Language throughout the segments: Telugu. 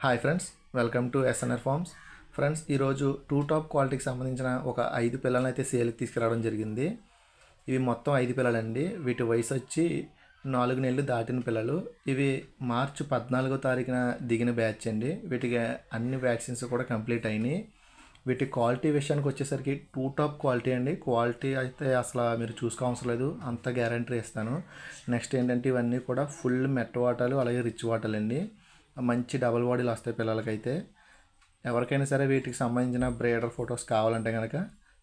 Hi friends, welcome to SNR farms. Friends, ఈరోజు టూ టాప్ క్వాలిటీకి సంబంధించిన ఒక 5 పిల్లలను అయితే సేల్కి తీసుకురావడం జరిగింది. ఇవి మొత్తం 5 పిల్లలండి. వీటి వయసు వచ్చి 4 నెలలు దాటిన పిల్లలు. ఇవి మార్చి 14వ తారీఖున దిగిన బ్యాచ్ అండి. వీటికి అన్ని వ్యాక్సిన్స్ కూడా కంప్లీట్ అయినాయి. వీటి క్వాలిటీ విషయానికి వచ్చేసరికి టూ టాప్ క్వాలిటీ అండి. క్వాలిటీ అయితే అసలు మీరు చూసుకోవసరం లేదు, అంత గ్యారంటీ ఇస్తాను. నెక్స్ట్ ఏంటంటే ఇవన్నీ కూడా ఫుల్ మెట్ట వాటాలు, అలాగే రిచ్ వాటాలు అండి. మంచి డబల్ బాడీలు వస్తాయి పిల్లలకైతే. ఎవరికైనా సరే వీటికి సంబంధించిన బ్రీడర్ ఫొటోస్ కావాలంటే కనుక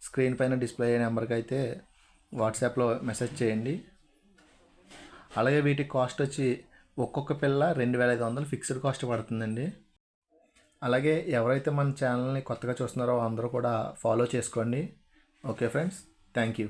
స్క్రీన్ పైన డిస్ప్లే అయ్యే నెంబర్కి అయితే వాట్సాప్లో మెసేజ్ చేయండి. అలాగే వీటి కాస్ట్ వచ్చి ఒక్కొక్క పిల్ల 2500 ఫిక్స్డ్ కాస్ట్ పడుతుందండి. అలాగే ఎవరైతే మన ఛానల్ని కొత్తగా చూస్తున్నారో అందరూ కూడా ఫాలో చేసుకోండి. Okay friends, thank you.